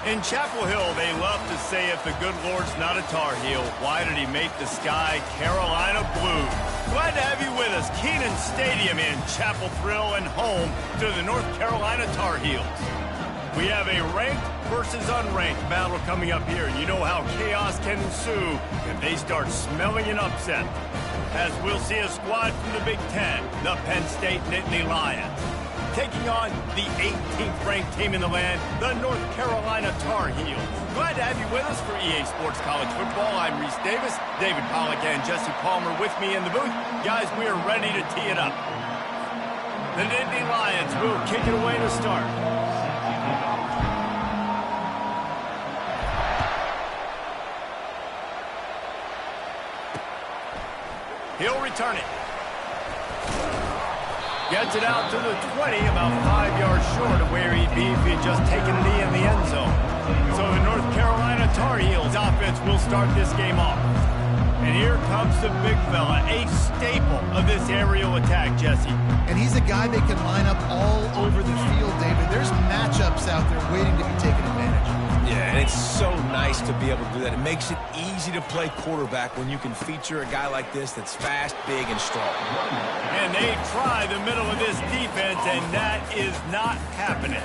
In Chapel Hill, they love to say if the good Lord's not a Tar Heel, why did he make the sky Carolina blue? Glad to have you with us. Kenan Stadium in Chapel Thrill and home to the North Carolina Tar Heels. We have a ranked versus unranked battle coming up here, and you know how chaos can ensue if they start smelling an upset. As we'll see a squad from the Big Ten, the Penn State Nittany Lions, taking on the 18th ranked team in the land, the North Carolina Tar Heels. Glad to have you with us for EA Sports College Football. I'm Reese Davis, David Pollack and Jesse Palmer with me in the booth. Guys, we are ready to tee it up. The Nittany Lions will kick it away to start. He'll return it. Gets it out to the 20, about 5 yards short of where he'd be if he had just taken a knee in the end zone. So the North Carolina Tar Heels offense will start this game off. And here comes the big fella, a staple of this aerial attack, Jesse. And he's a guy they can line up all over the field, David. There's matchups out there waiting to be taken advantage of. Yeah, and it's so nice to be able to do that. It makes it easy to play quarterback when you can feature a guy like this that's fast, big, and strong. And they try the middle of this defense, and that is not happening.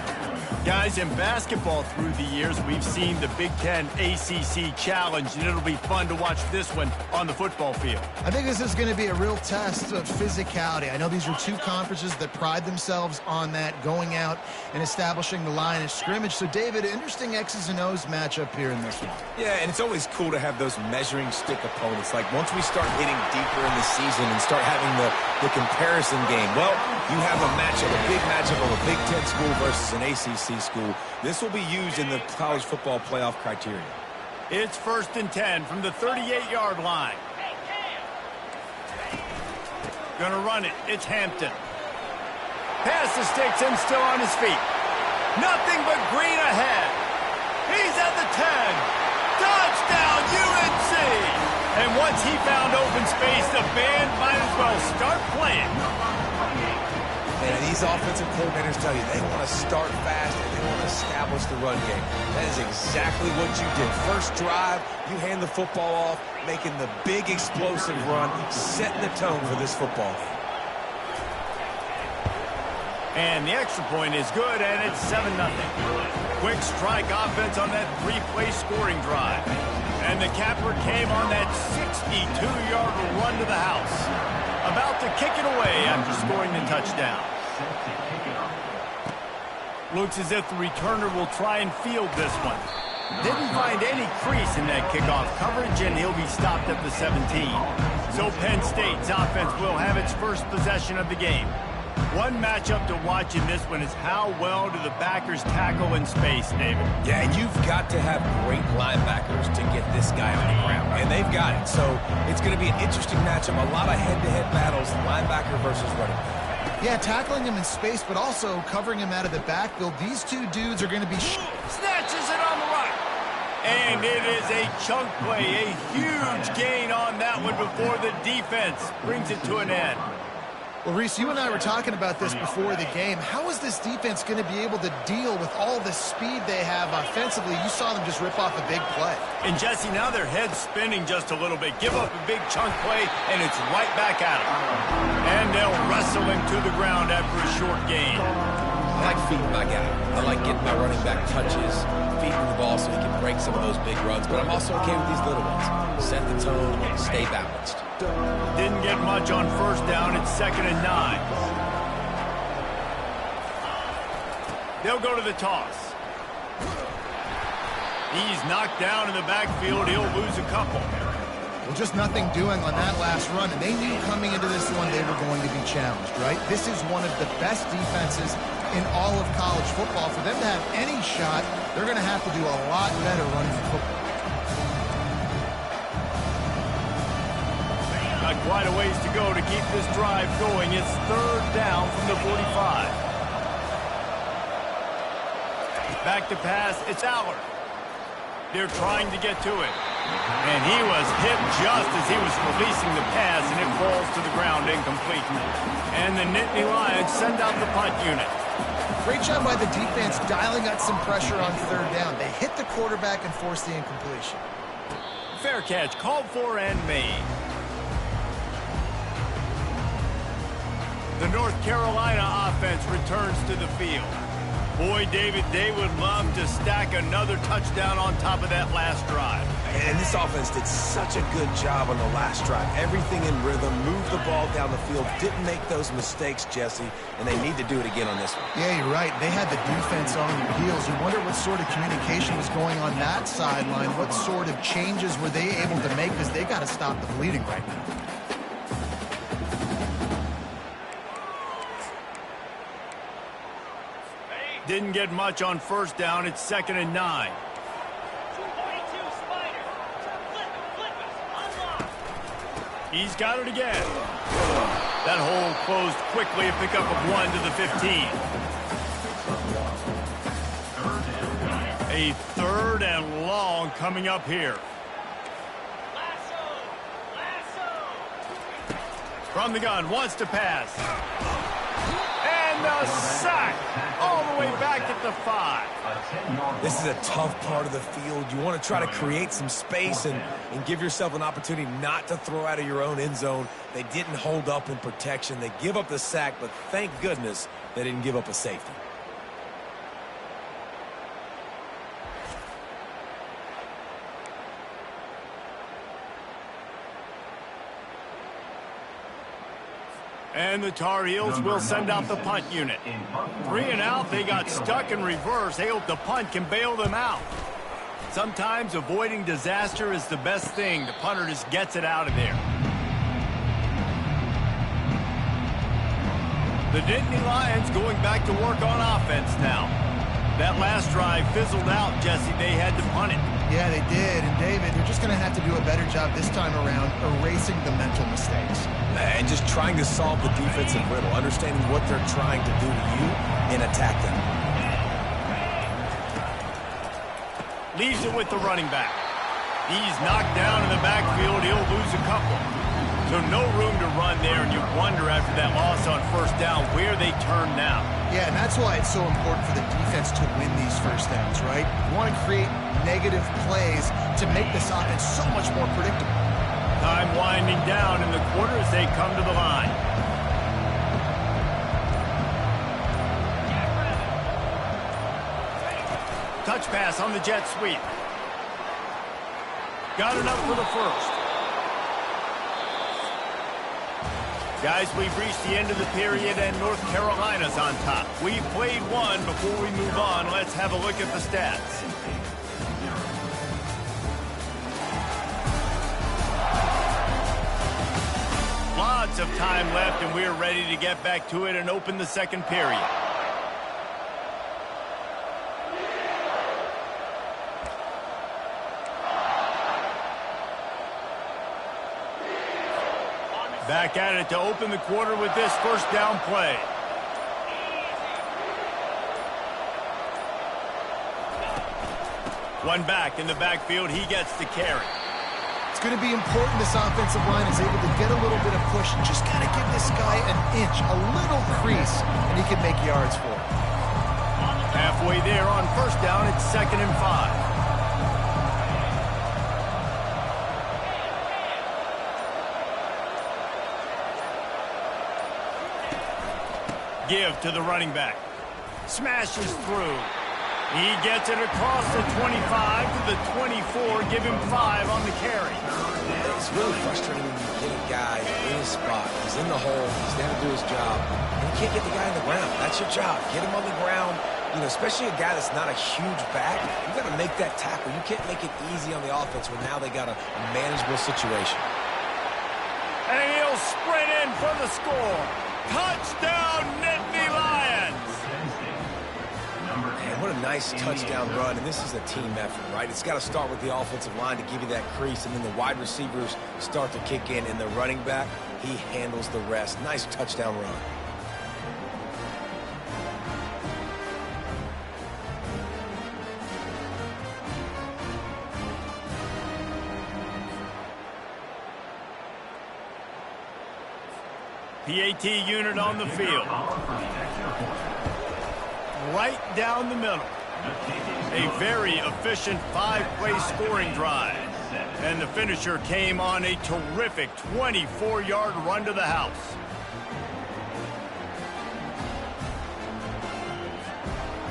Guys, in basketball through the years, we've seen the Big Ten ACC Challenge, and it'll be fun to watch this one on the football field. I think this is going to be a real test of physicality. I know these are two conferences that pride themselves on that, going out and establishing the line of scrimmage. So, David, interesting X's and O's matchup here in this one. Yeah, and it's always cool to have those measuring stick opponents. Like, once we start hitting deeper in the season and start having the comparison game, well, you have a matchup, a big matchup of a Big Ten school versus an ACC school. This will be used in the college football playoff criteria. It's 1st and 10 from the 38-yard line. Gonna run it. It's Hampton. Pass the sticks and still on his feet. Nothing but green ahead. He's at the 10. Touchdown, UNC! And once he found open space, the band might as well start playing. And these offensive coordinators tell you they want to start fast and they want to establish the run game. That is exactly what you did. First drive, you hand the football off, making the big explosive run, setting the tone for this football game. And the extra point is good, and it's 7-0. Quick strike offense on that 3-play scoring drive. And the capper came on that 62-yard run to the house. About to kick it away after scoring the touchdown. Looks as if the returner will try and field this one. Didn't find any crease in that kickoff coverage, and he'll be stopped at the 17. So Penn State's offense will have its first possession of the game. One matchup to watch in this one is how well do the backers tackle in space, David? Yeah, and you've got to have great linebackers to get this guy on the ground, and they've got it. So it's going to be an interesting matchup, a lot of head-to-head battles, linebacker versus running back. Yeah, tackling him in space, but also covering him out of the backfield. These two dudes are going to be... Snatches it on the right. And it is a chunk play, a huge gain on that one before the defense brings it to an end. Well, Reese, you and I were talking about this before the game. How is this defense going to be able to deal with all the speed they have offensively? You saw them just rip off a big play. And, Jesse, now their head's spinning just a little bit. Give up a big chunk play, and it's right back at them. And they'll wrestle him to the ground after a short gain. I like feeding my guy. I like getting my running back touches, feeding the ball so he can break some of those big runs. But I'm also okay with these little ones. Set the tone, stay balanced. Didn't get much on first down. It's 2nd and 9. They'll go to the toss. He's knocked down in the backfield. He'll lose a couple. Well, just nothing doing on that last run, and they knew coming into this one they were going to be challenged, right? This is one of the best defenses in all of college football. For them to have any shot, they're going to have to do a lot better running the football. Got quite a ways to go to keep this drive going. It's 3rd down from the 45. Back to pass. It's Aller. They're trying to get to it. And he was hit just as he was releasing the pass, and it falls to the ground incomplete. And the Nittany Lions send out the punt unit. Great job by the defense dialing up some pressure on third down. They hit the quarterback and forced the incompletion. Fair catch, called for and made. The North Carolina offense returns to the field. Boy, David, they would love to stack another touchdown on top of that last drive. And this offense did such a good job on the last drive. Everything in rhythm, moved the ball down the field, didn't make those mistakes, Jesse, and they need to do it again on this one. Yeah, you're right. They had the defense on their heels. You wonder what sort of communication was going on that sideline. What sort of changes were they able to make, because they got to stop the bleeding right now. Didn't get much on first down. It's 2nd and 9. He's got it again. That hole closed quickly. A pickup of 1 to the 15. A 3rd and long coming up here. From the gun, wants to pass. And a sack all the way back at the 5. This is a tough part of the field. You want to try to create some space and give yourself an opportunity not to throw out of your own end zone. They didn't hold up in protection. They give up the sack, but thank goodness they didn't give up a safety. And the Tar Heels will send out the punt unit. 3 and out, they got stuck in reverse. They hope the punt can bail them out. Sometimes avoiding disaster is the best thing. The punter just gets it out of there. The Nittany Lions going back to work on offense now. That last drive fizzled out, Jesse. They had to punt it. Yeah, they did. And David, they're just going to have to do a better job this time around erasing the mental mistakes. And just trying to solve the defensive riddle, understanding what they're trying to do to you and attack them. Leaves it with the running back. He's knocked down in the backfield. He'll lose a couple. So no room to run there, and you wonder after that loss on first down where they turn now. Yeah, and that's why it's so important for the defense to win these first downs, right? You want to create negative plays to make this offense so much more predictable. Time winding down in the quarter as they come to the line. Touch pass on the jet sweep. Got enough for the first. Guys, we've reached the end of the period, and North Carolina's on top. We've played one. Before we move on, let's have a look at the stats. Lots of time left, and we're ready to get back to it and open the second period. Back at it to open the quarter with this first down play. One back in the backfield. He gets the carry. It's going to be important this offensive line is able to get a little bit of push and just got to give this guy an inch, a little crease, and he can make yards for it. Halfway there on first down, it's 2nd and 5. Give to the running back. Smashes through. He gets it across the 25 to the 24. Give him 5 on the carry. It's really frustrating when you get a guy in his spot. He's in the hole. He's there to do his job. And you can't get the guy on the ground. That's your job. Get him on the ground. You know, especially a guy that's not a huge back. You got to make that tackle. You can't make it easy on the offense when now they got a manageable situation. And he'll sprint in for the score. Touchdown, Nittany Lions! Man, what a nice touchdown run, and this is a team effort, right? It's got to start with the offensive line to give you that crease, and then the wide receivers start to kick in, and the running back, he handles the rest. Nice touchdown run. PAT unit on the field. right down the middle. A very efficient 5-play scoring drive. And the finisher came on a terrific 24-yard run to the house.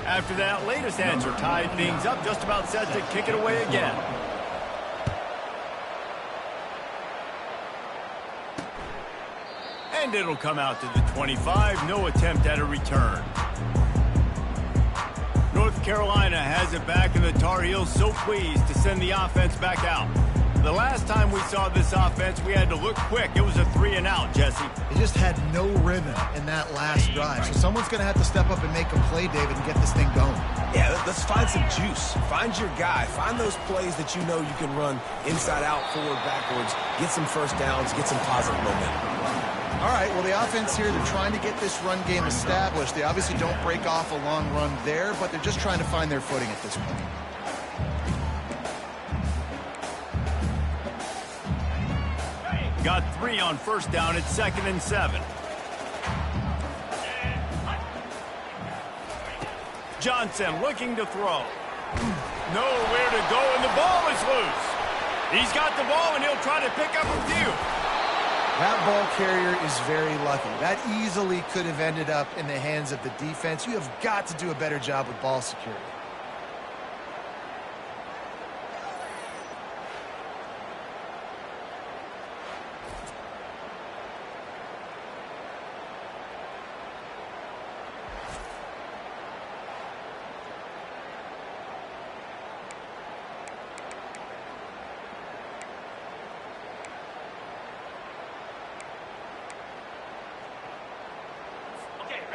After that latest answer tied things up, just about set to kick it away again. And it'll come out to the 25. No attempt at a return. North Carolina has it back, and the Tar Heels so pleased to send the offense back out. The last time we saw this offense, we had to look quick. It was a 3-and-out, Jesse. They just had no rhythm in that last drive. So someone's going to have to step up and make a play, David, and get this thing going. Yeah, let's find some juice. Find your guy. Find those plays that you know you can run inside out, forward, backwards. Get some first downs. Get some positive momentum. All right, well, the offense here, they're trying to get this run game established. They obviously don't break off a long run there, but they're just trying to find their footing at this point. Got 3 on first down at 2nd and 7. Johnson looking to throw. Nowhere to go, and the ball is loose. He's got the ball, and he'll try to pick up a few. That ball carrier is very lucky. That easily could have ended up in the hands of the defense. You have got to do a better job with ball security.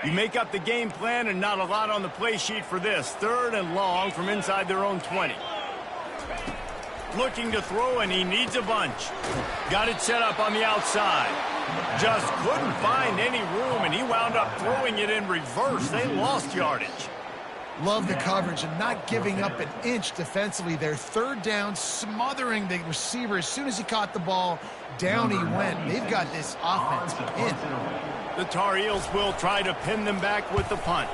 You make up the game plan, and not a lot on the play sheet for this. 3rd and long from inside their own 20. Looking to throw, and he needs a bunch. Got it set up on the outside. Just couldn't find any room, and he wound up throwing it in reverse. They lost yardage. Love the coverage and not giving up an inch defensively. Their 3rd down, smothering the receiver. As soon as he caught the ball, down he went. They've got this offense pinned. The Tar Heels will try to pin them back with the punt.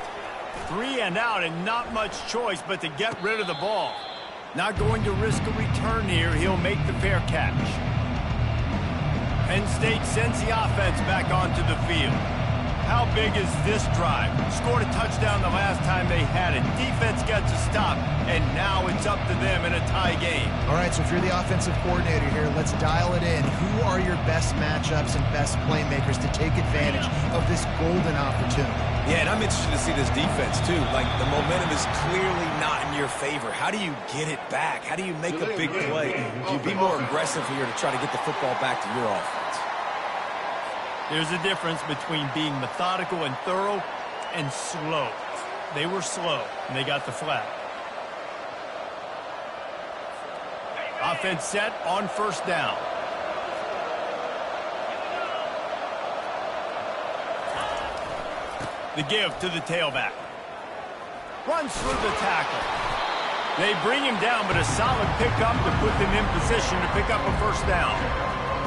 3-and-out, and not much choice but to get rid of the ball. Not going to risk a return here. He'll make the fair catch. Penn State sends the offense back onto the field. How big is this drive? Scored a touchdown the last time they had it. Defense gets a stop, and now it's up to them in a tie game. All right, so if you're the offensive coordinator here, let's dial it in. Who are your best matchups and best playmakers to take advantage of this golden opportunity? Yeah, and I'm interested to see this defense, too. Like, the momentum is clearly not in your favor. How do you get it back? How do you make a big play? Do you be more aggressive here to try to get the football back to your offense? There's a difference between being methodical and thorough and slow. They were slow, and they got the flag. Offense set on first down. The give to the tailback. Runs through the tackle. They bring him down, but a solid pickup to put them in position to pick up a first down.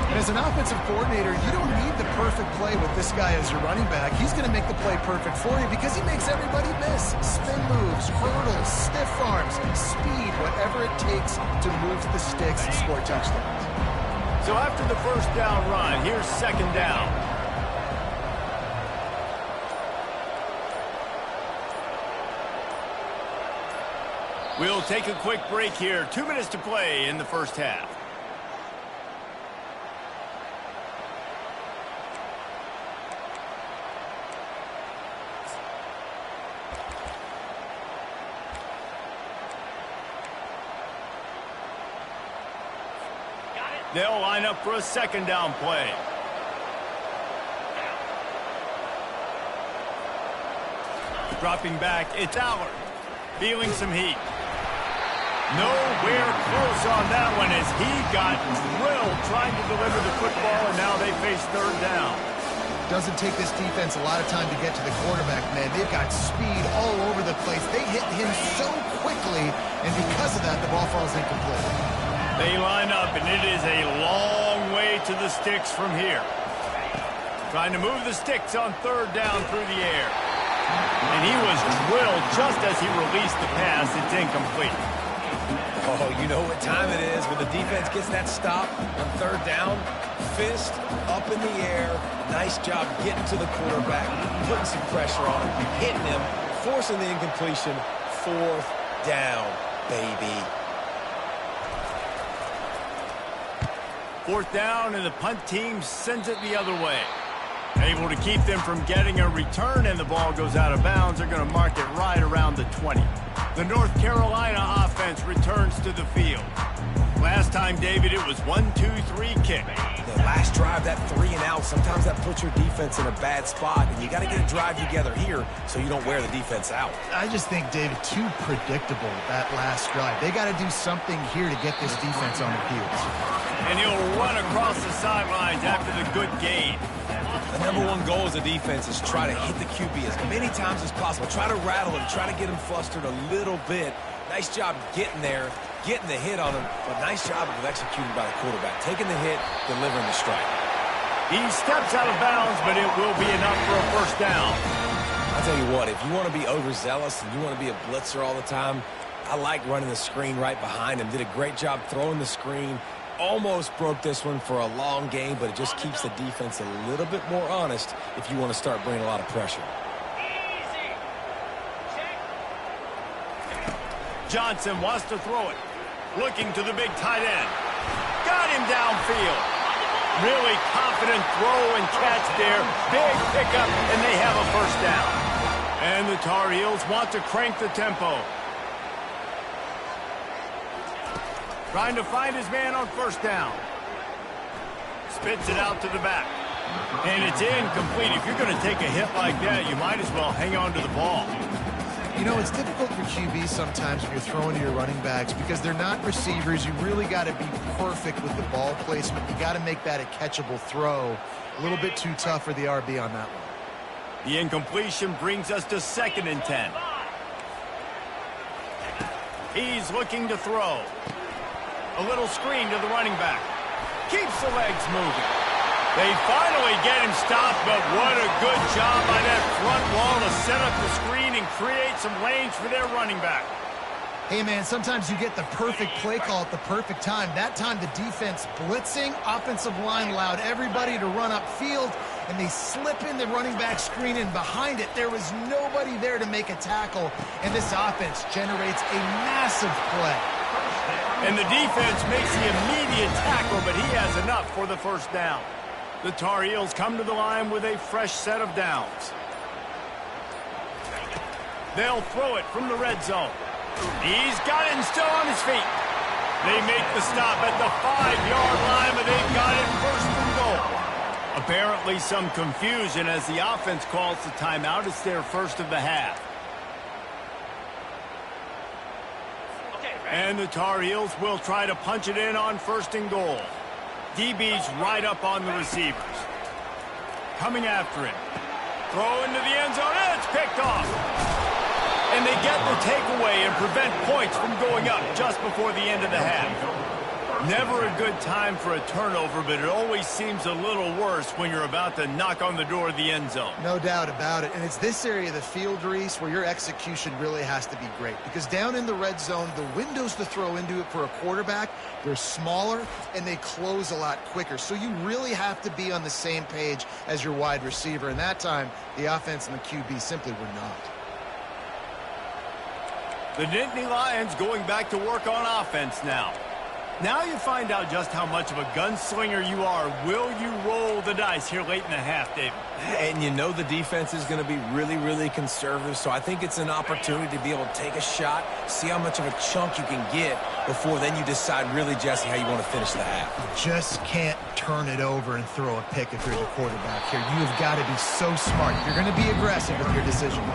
And as an offensive coordinator, you don't need the perfect play with this guy as your running back. He's going to make the play perfect for you because he makes everybody miss. Spin moves, hurdles, stiff arms, speed, whatever it takes to move the sticks and score touchdowns. So after the first down run, here's 2nd down. We'll take a quick break here. 2 minutes to play in the first half. They'll line up for a 2nd down play. Dropping back, it's Allard. Feeling some heat. Nowhere close on that one as he got drilled trying to deliver the football, and now they face 3rd down. Doesn't take this defense a lot of time to get to the quarterback, man. They've got speed all over the place. They hit him so quickly, and because of that, the ball falls incomplete. They line up, and it is a long way to the sticks from here. Trying to move the sticks on 3rd down through the air. And he was drilled just as he released the pass. It's incomplete. Oh, you know what time it is. When the defense gets that stop on third down, fist up in the air. Nice job getting to the quarterback, putting some pressure on him, hitting him, forcing the incompletion. Fourth down, baby. Fourth down, and the punt team sends it the other way. Able to keep them from getting a return, and the ball goes out of bounds. They're going to mark it right around the 20. The North Carolina offense returns to the field. Last time, David, it was 1-2-3 kick. The last drive, that 3-and-out, sometimes that puts your defense in a bad spot, and you got to get a drive together here so you don't wear the defense out. I just think, David, too predictable, that last drive. They got to do something here to get this defense on their heels. And he'll run across the sidelines after the good gain. The number one goal as a defense is try to hit the QB as many times as possible. Try to rattle him, try to get him flustered a little bit. Nice job getting there, getting the hit on him, but nice job of executing by the quarterback. Taking the hit, delivering the strike. He steps out of bounds, but it will be enough for a first down. I'll tell you what, if you want to be overzealous and you want to be a blitzer all the time, I like running the screen right behind him. Did a great job throwing the screen. Almost broke this one for a long game, but it just keeps the defense a little bit more honest if you want to start bringing a lot of pressure. Johnson wants to throw it. Looking to the big tight end. Got him downfield. Really confident throw and catch there. Big pickup, and they have a first down. And the Tar Heels want to crank the tempo. Trying to find his man on first down. Spits it out to the back. And it's incomplete. If you're going to take a hit like that, you might as well hang on to the ball. You know, it's difficult for QBs sometimes when you're throwing to your running backs because they're not receivers. You really got to be perfect with the ball placement. You got to make that a catchable throw. A little bit too tough for the RB on that one. The incompletion brings us to 2nd and 10. He's looking to throw. A little screen to the running back. Keeps the legs moving. They finally get him stopped, but what a good job by that front wall to set up the screen and create some lanes for their running back. Hey, man, sometimes you get the perfect play call at the perfect time. That time the defense blitzing, offensive line allowed everybody to run upfield, and they slip in the running back screen, and behind it there was nobody there to make a tackle, and this offense generates a massive play. And the defense makes the immediate tackle, but he has enough for the first down. The Tar Heels come to the line with a fresh set of downs. They'll throw it from the red zone. He's got it and still on his feet. They make the stop at the 5-yard line, but they've got it first and goal. Apparently some confusion as the offense calls the timeout. It's their first of the half. And the Tar Heels will try to punch it in on 1st and goal. DB's right up on the receivers. Coming after him. Throw into the end zone, and it's picked off. And they get the takeaway and prevent points from going up just before the end of the half. Never a good time for a turnover, but it always seems a little worse when you're about to knock on the door of the end zone. No doubt about it. And it's this area of the field, Reese, where your execution really has to be great. Because down in the red zone, the windows to throw into it for a quarterback, they're smaller and they close a lot quicker. So you really have to be on the same page as your wide receiver. And that time, the offense and the QB simply were not. The Nittany Lions going back to work on offense now. Now you find out just how much of a gunslinger you are. Will you roll the dice here late in the half, David? And you know the defense is going to be really, really conservative, so I think it's an opportunity to be able to take a shot, see how much of a chunk you can get before then you decide really, Jesse, how you want to finish the half. You just can't turn it over and throw a pick if you're the quarterback here. You have got to be so smart. You're going to be aggressive with your decision.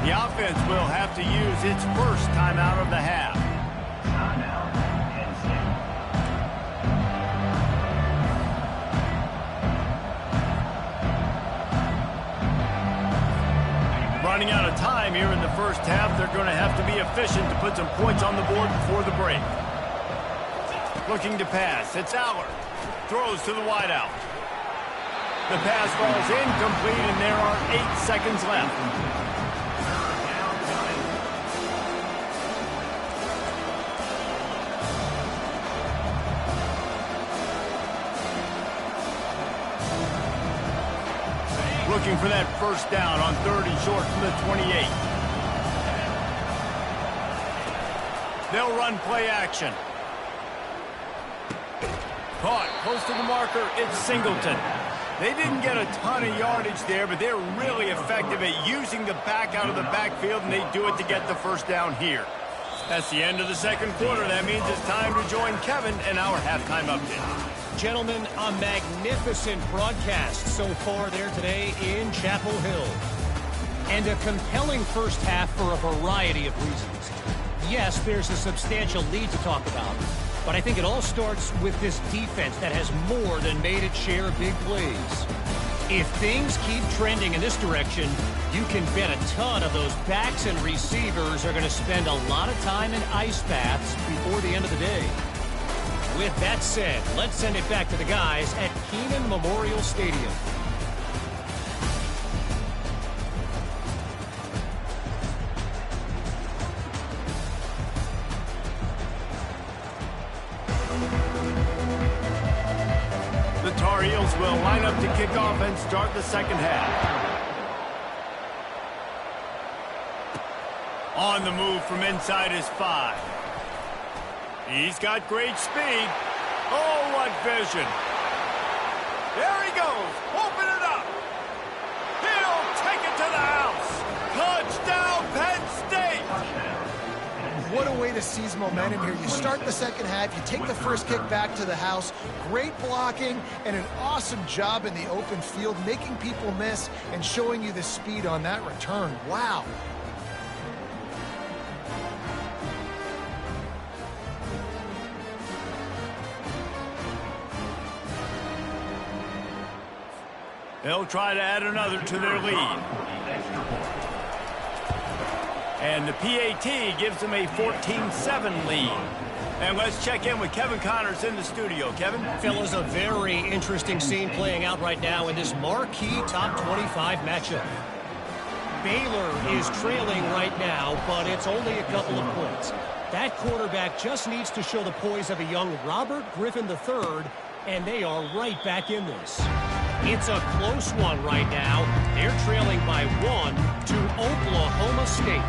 The offense will have to use its first timeout of the half. Running out of time here in the first half. They're going to have to be efficient to put some points on the board before the break. Looking to pass. It's Allard. Throws to the wideout. The pass falls incomplete, and there are 8 seconds left. Looking for that first down on 3rd and short from the 28. They'll run play action. Caught close to the marker. It's Singleton. They didn't get a ton of yardage there, but they're really effective at using the back out of the backfield, and they do it to get the first down here. That's the end of the second quarter. That means it's time to join Kevin and our halftime update. Gentlemen, a magnificent broadcast so far there today in Chapel Hill. And a compelling first half for a variety of reasons. Yes, there's a substantial lead to talk about, but I think it all starts with this defense that has more than made its share of big plays. If things keep trending in this direction, you can bet a ton of those backs and receivers are going to spend a lot of time in ice baths before the end of the day. With that said, let's send it back to the guys at Kenan Memorial Stadium. The Tar Heels will line up to kick off and start the second half. On the move from inside his 5. He's got great speed. Oh, what vision. There he goes. Open it up. He'll take it to the house. Touchdown, Penn State. What a way to seize momentum here. You start the second half, you take the first kick back to the house. Great blocking and an awesome job in the open field, making people miss and showing you the speed on that return. Wow. They'll try to add another to their lead. And the PAT gives them a 14-7 lead. And let's check in with Kevin Connors in the studio. Kevin? Fellas, a very interesting scene playing out right now in this marquee top 25 matchup. Baylor is trailing right now, but it's only a couple of points. That quarterback just needs to show the poise of a young Robert Griffin III, and they are right back in this. It's a close one right now. They're trailing by 1 to Oklahoma State.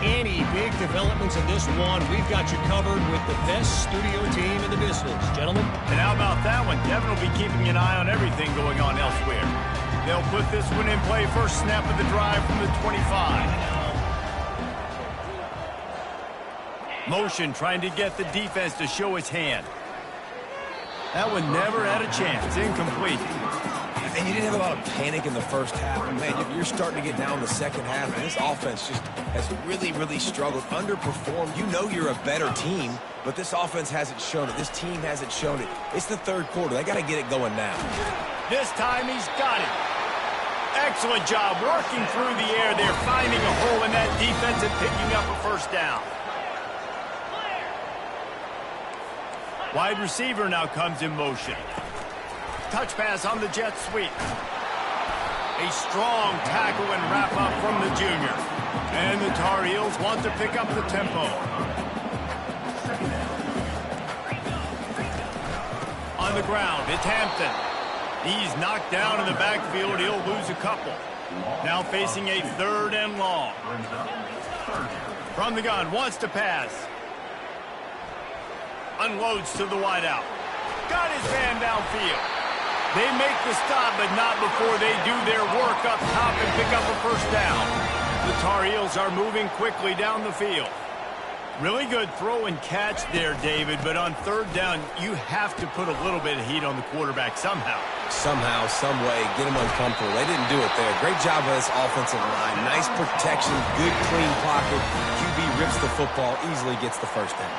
Any big developments in this one, we've got you covered with the best studio team in the business. Gentlemen? And how about that one? Kevin will be keeping an eye on everything going on elsewhere. They'll put this one in play first snap of the drive from the 25. Motion trying to get the defense to show its hand. That one never had a chance. Incomplete. And you didn't have a lot of panic in the first half. Man, you're starting to get down the second half, and this offense just has really, really struggled, underperformed. You know you're a better team, but this offense hasn't shown it. This team hasn't shown it. It's the third quarter. They got to get it going now. This time he's got it. Excellent job working through the air there, finding a hole in that defense and picking up a first down. Wide receiver now comes in motion. Touch pass on the jet sweep. A strong tackle and wrap up from the junior. And the Tar Heels want to pick up the tempo. On the ground, it's Hampton. He's knocked down in the backfield. He'll lose a couple. Now facing a 3rd and long. From the gun, wants to pass. Unloads to the wideout. Got his man downfield. They make the stop, but not before they do their work up top and pick up a first down. The Tar Heels are moving quickly down the field. Really good throw and catch there, David, but on 3rd down, you have to put a little bit of heat on the quarterback somehow. Somehow, some way, get him uncomfortable. They didn't do it there. Great job by this offensive line. Nice protection, good clean pocket. QB rips the football, easily gets the first down.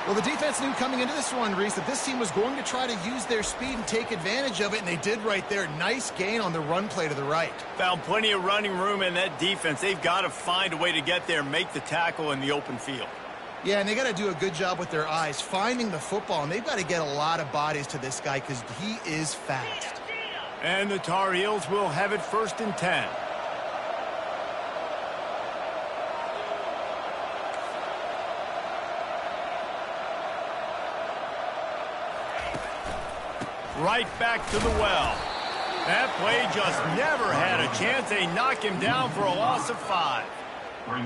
Well, the defense knew coming into this one, Reese, that this team was going to try to use their speed and take advantage of it, and they did right there. Nice gain on the run play to the right. Found plenty of running room in that defense. They've got to find a way to get there, make the tackle in the open field. Yeah, and they got to do a good job with their eyes, finding the football, and they've got to get a lot of bodies to this guy because he is fast. And the Tar Heels will have it 1st and 10. Right back to the well. That play just never had a chance. They knock him down for a loss of 5.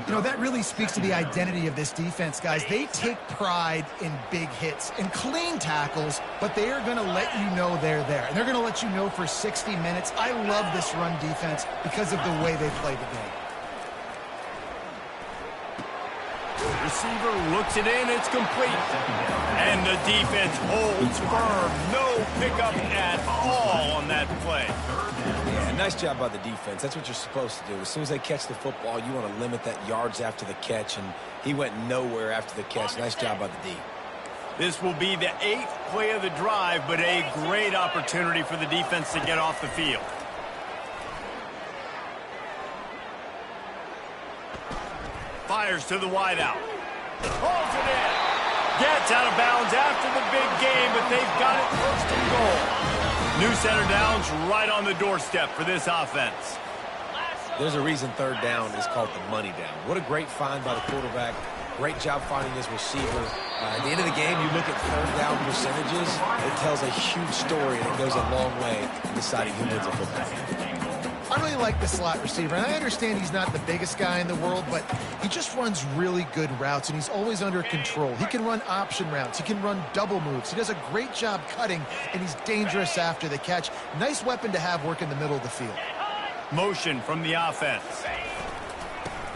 You know, that really speaks to the identity of this defense, guys. They take pride in big hits and clean tackles, but they are going to let you know they're there. And they're going to let you know for 60 minutes. I love this run defense because of the way they play the game. Receiver looks it in, it's complete. And the defense holds firm. No pickup at all on that play. Yeah, nice job by the defense. That's what you're supposed to do. As soon as they catch the football, you want to limit that yards after the catch, and he went nowhere after the catch. Nice job by the D. This will be the 8th play of the drive, but a great opportunity for the defense to get off the field. Fires to the wideout. Pulls it in. Gets out of bounds after the big game, but they've got it 1st and goal. New center down's right on the doorstep for this offense. There's a reason 3rd down is called the money down. What a great find by the quarterback. Great job finding his receiver. At the end of the game, you look at 3rd down percentages. It tells a huge story, and it goes a long way in deciding who wins a football game. I really like the slot receiver, and I understand he's not the biggest guy in the world, but he just runs really good routes, and he's always under control. He can run option routes. He can run double moves. He does a great job cutting, and he's dangerous after the catch. Nice weapon to have work in the middle of the field. Motion from the offense.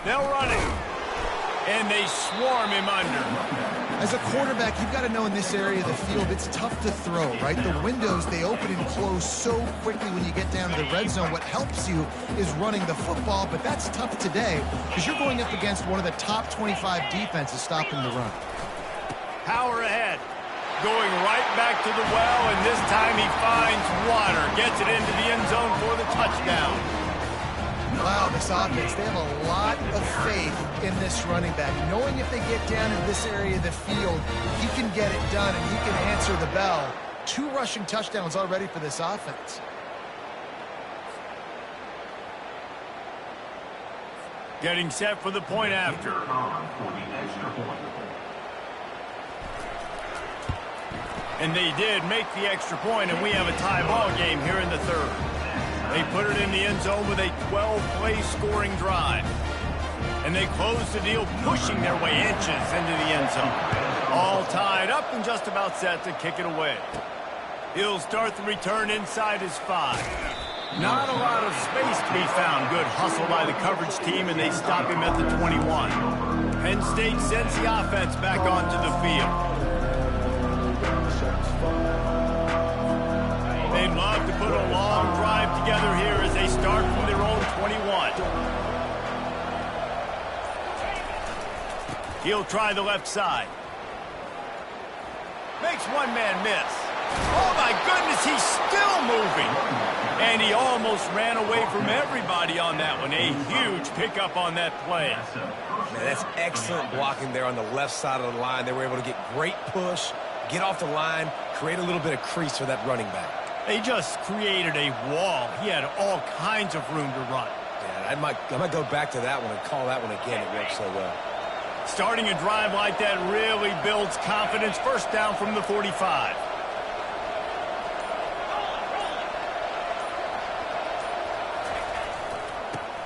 They'll run it. And they swarm him under. As a quarterback, you've got to know in this area of the field, it's tough to throw, right? The windows, they open and close so quickly when you get down to the red zone. What helps you is running the football, but that's tough today because you're going up against one of the top 25 defenses stopping the run. Power ahead. Going right back to the well, and this time he finds water. Gets it into the end zone for the touchdown. Wow, this offense, they have a lot of faith in this running back. Knowing if they get down in this area of the field, he can get it done and he can answer the bell. 2 rushing touchdowns already for this offense. Getting set for the point after. And they did make the extra point, and we have a tie ball game here in the 3rd. They put it in the end zone with a 12-play scoring drive. And they close the deal, pushing their way inches into the end zone. All tied up and just about set to kick it away. He'll start the return inside his 5. Not a lot of space to be found. Good hustle by the coverage team, and they stop him at the 21. Penn State sends the offense back onto the field. They'd love to put a long drive together here as they start from their own 21. He'll try the left side. Makes one man miss. Oh my goodness, he's still moving. And he almost ran away from everybody on that one. A huge pickup on that play. Man, that's excellent blocking there on the left side of the line. They were able to get great push, get off the line, create a little bit of crease for that running back. They just created a wall. He had all kinds of room to run. Yeah, I might go back to that one and call that one again. It worked so well. Starting a drive like that really builds confidence. 1st down from the 45.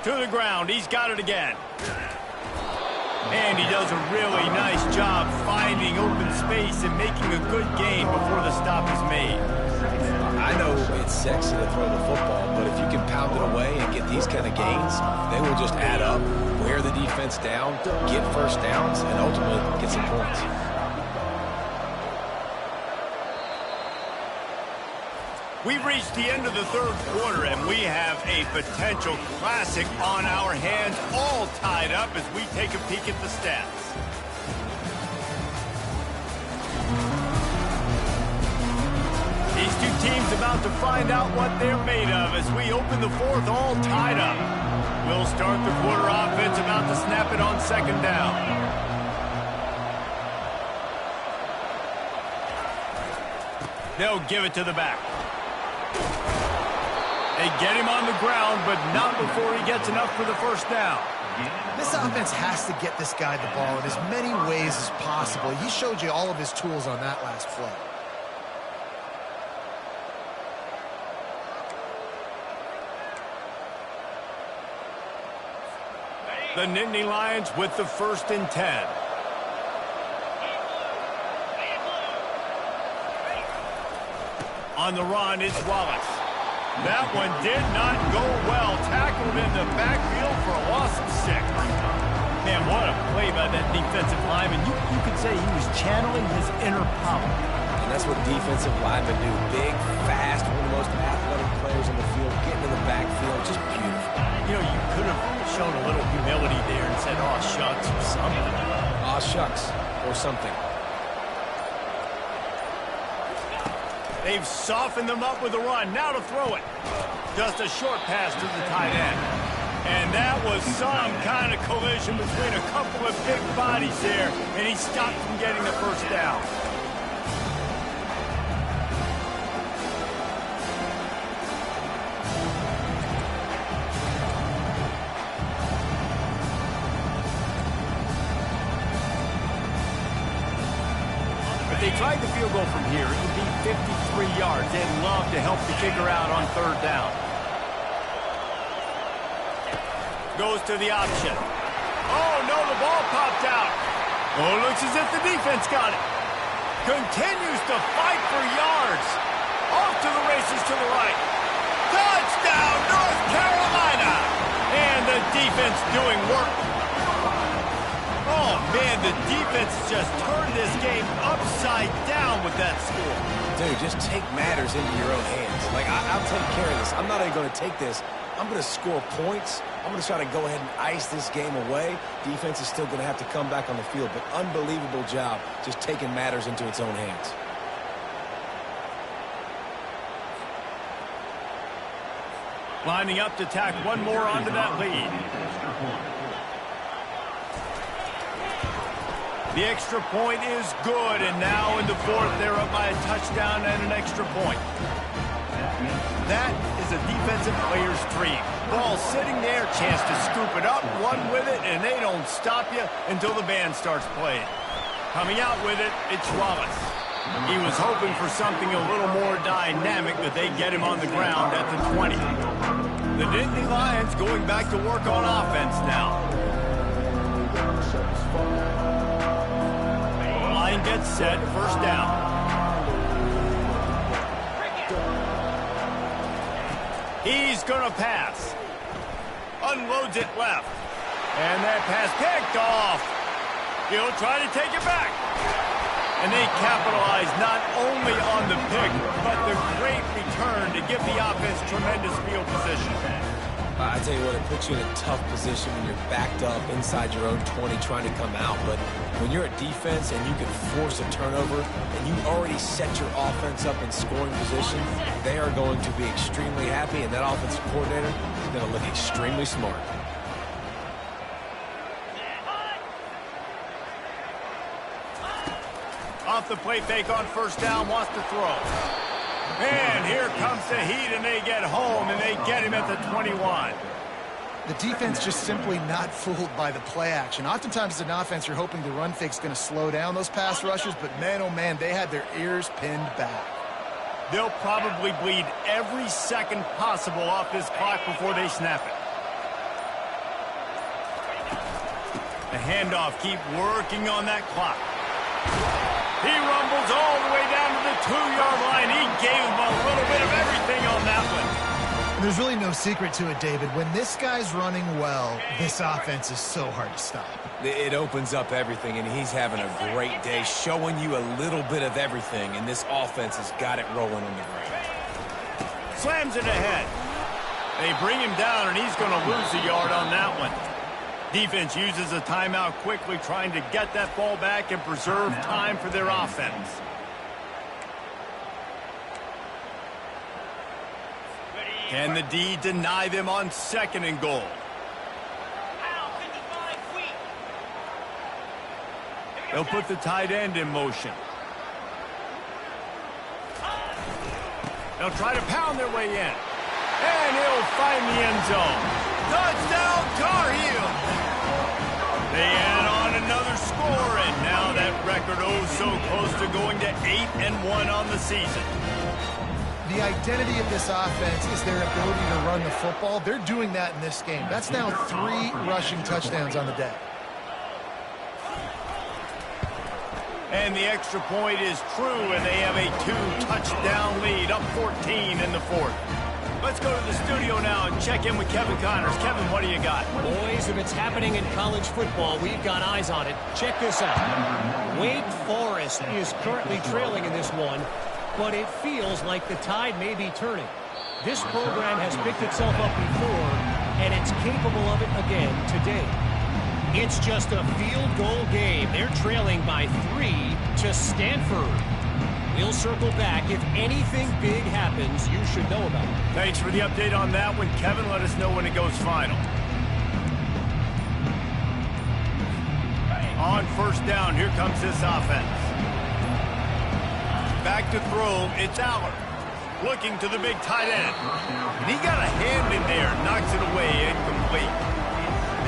To the ground. He's got it again. And he does a really nice job finding open space and making a good gain before the stop is made. I know it's sexy to throw the football, but if you can pound it away and get these kind of gains, they will just add up, wear the defense down, get 1st downs, and ultimately get some points. We've reached the end of the 3rd quarter, and we have a potential classic on our hands, all tied up as we take a peek at the stats. These two teams about to find out what they're made of as we open the 4th, all tied up. We'll start the quarter offense, about to snap it on 2nd down. They'll give it to the back. They get him on the ground, but not before he gets enough for the first down. This offense has to get this guy the ball in as many ways as possible. He showed you all of his tools on that last play. The Nittany Lions with the 1st and 10. On the run, it's Wallace. That one did not go well. Tackled in the backfield for a loss of 6. Man, what a play by that defensive lineman. You could say he was channeling his inner power. And that's what defensive linemen do. Big, fast, one of the most athletic players on the field, getting in the backfield, just beautiful. You know, you could have shown a little humility there and said, "Aw, shucks," or something. Aw, shucks, or something. They've softened them up with a run. Now to throw it. Just a short pass to the tight end. And that was some kind of collision between a couple of big bodies there, and he stopped from getting the first down. If they tried the field goal from here, it would be 53 yards. They'd love to help the kicker out on 3rd down. Goes to the option. Oh, no, the ball popped out. Oh, looks as if the defense got it. Continues to fight for yards. Off to the races to the right. Touchdown, North Carolina. And the defense doing work. Oh, man, the defense just turned this game upside down with that score. Dude, just take matters into your own hands. Like, I'll take care of this. I'm not even going to take this. I'm going to score points. I'm going to try to go ahead and ice this game away. Defense is still going to have to come back on the field, but unbelievable job just taking matters into its own hands. Lining up to tack one more onto that lead. The extra point is good, and now in the 4th, they're up by a touchdown and an extra point. That is a defensive player's dream. Ball sitting there, chance to scoop it up, run with it, and they don't stop you until the band starts playing. Coming out with it, it's Wallace. He was hoping for something a little more dynamic, but they get him on the ground at the 20. The Nittany Lions going back to work on offense now. Line gets set, 1st down. He's going to pass. Unloads it left. And that pass picked off. He'll try to take it back. And they capitalize not only on the pick, but the great return to give the offense tremendous field position. I tell you what, it puts you in a tough position when you're backed up inside your own 20 trying to come out. But when you're a defense and you can force a turnover and you already set your offense up in scoring position, they are going to be extremely happy, and that offensive coordinator is going to look extremely smart. Off the play fake on 1st down, wants to throw. And here comes the heat, and they get home, and they get him at the 21. The defense just simply not fooled by the play action. Oftentimes as an offense, you're hoping the run fake's going to slow down those pass rushers, but man, oh man, they had their ears pinned back. They'll probably bleed every second possible off this clock before they snap it. The handoff, keep working on that clock. He rumbles all the way down to the 2-yard line. He gave him a little bit of everything on that one. There's really no secret to it, David. When this guy's running well, this offense is so hard to stop. It opens up everything, and he's having a great day, showing you a little bit of everything, and this offense has got it rolling on the ground. Slams it ahead. They bring him down, and he's going to lose a yard on that one. Defense uses a timeout quickly, trying to get that ball back and preserve time for their offense. Can the D deny them on 2nd and goal? They'll put the tight end in motion. They'll try to pound their way in. And he'll find the end zone. Touchdown, Tar Heels! They add on another score, and now that record so close to going to 8-1 on the season. The identity of this offense is their ability to run the football. They're doing that in this game. That's now 3 rushing touchdowns on the day. And the extra point is true, and they have a 2-touchdown lead, up 14 in the 4th. Let's go to the studio now and check in with Kevin Connors. Kevin, what do you got? Boys, if it's happening in college football, we've got eyes on it. Check this out. Wake Forest is currently trailing in this one, but it feels like the tide may be turning. This program has picked itself up before, and it's capable of it again today. It's just a field goal game. They're trailing by 3 to Stanford. We'll circle back. If anything big happens, you should know about it. Thanks for the update on that one, Kevin. Let us know when it goes final. On first down, here comes this offense. Back to throw, it's Aller. Looking to the big tight end. And he got a hand in there, knocks it away, incomplete.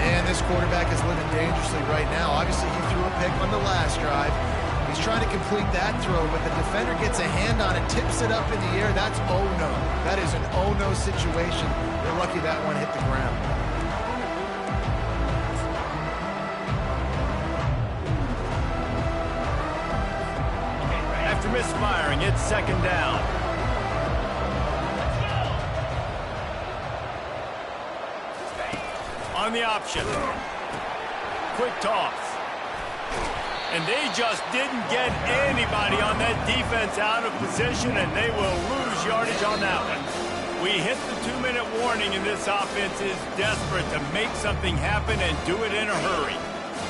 Man, this quarterback is living dangerously right now. Obviously, he threw a pick on the last drive. He's trying to complete that throw, but the defender gets a hand on it, tips it up in the air. That's oh-no. That is an oh-no situation. They're lucky that one hit the ground. After misfiring, it's second down. On the option. Quick toss. And they just didn't get anybody on that defense out of position, and they will lose yardage on that one. We hit the 2-minute warning, and this offense is desperate to make something happen and do it in a hurry.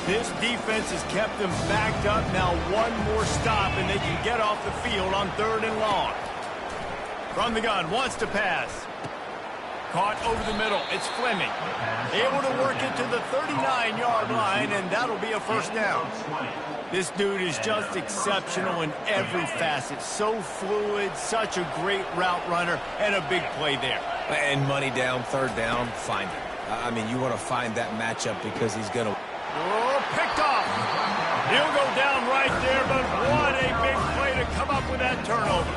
This defense has kept them backed up. Now one more stop, and they can get off the field on 3rd and long. From the gun, wants to pass. Caught over the middle. It's Fleming. Able to work it to the 39-yard line, and that'll be a first down. This dude is just exceptional in every facet. So fluid, such a great route runner, and a big play there. And money down, 3rd down, find it. I mean, you want to find that matchup because he's going to... Oh, picked off. He'll go down right there, but what a big play to come up with that turnover.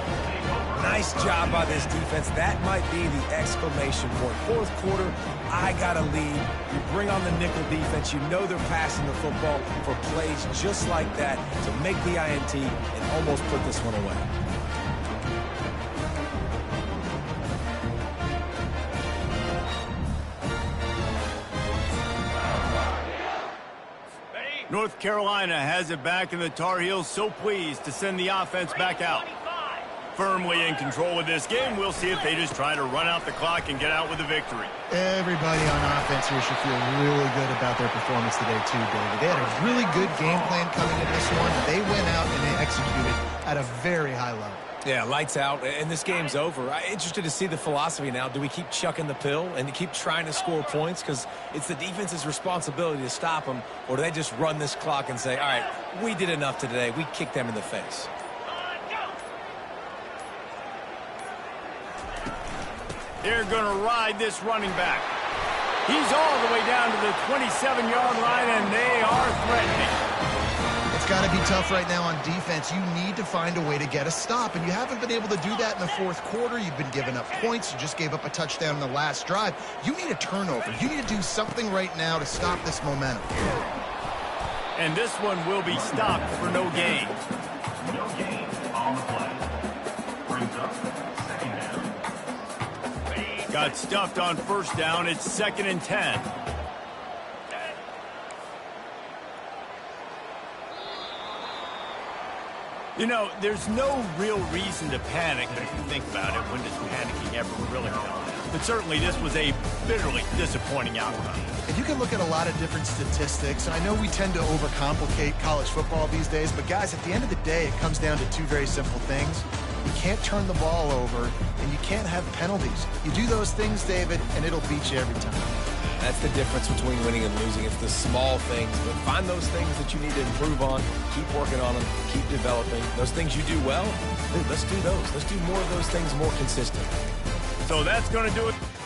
Nice job by this defense. That might be the exclamation point. 4th quarter, I got a lead. You bring on the nickel defense. You know they're passing the football for plays just like that to make the INT and almost put this one away. North Carolina has it back, and the Tar Heels so pleased to send the offense back out. Firmly in control of this game. We'll see if they just try to run out the clock and get out with a victory. Everybody on offense here should feel really good about their performance today too, David. They had a really good game plan coming in this one. They went out and they executed at a very high level. Yeah, lights out, and this game's over. I'm interested to see the philosophy now. Do we keep chucking the pill and keep trying to score points? Because it's the defense's responsibility to stop them, or do they just run this clock and say, all right, we did enough today. We kicked them in the face. They're going to ride this running back. He's all the way down to the 27-yard line, and they are threatening. It's got to be tough right now on defense. You need to find a way to get a stop, and you haven't been able to do that in the 4th quarter. You've been giving up points. You just gave up a touchdown in the last drive. You need a turnover. You need to do something right now to stop this momentum. And this one will be stopped for no gain. No gain on the play. Brings up second down. Got stuffed on first down. It's 2nd and 10. You know, there's no real reason to panic, but if you think about it, when does panicking ever really come? But certainly this was a bitterly disappointing outcome. And you can look at a lot of different statistics, and I know we tend to overcomplicate college football these days, but guys, at the end of the day, it comes down to 2 very simple things. You can't turn the ball over, and you can't have penalties. You do those things, David, and it'll beat you every time. That's the difference between winning and losing. It's the small things, but find those things that you need to improve on, keep working on them, keep developing. Those things you do well, dude, let's do those. Let's do more of those things more consistently. So that's going to do it.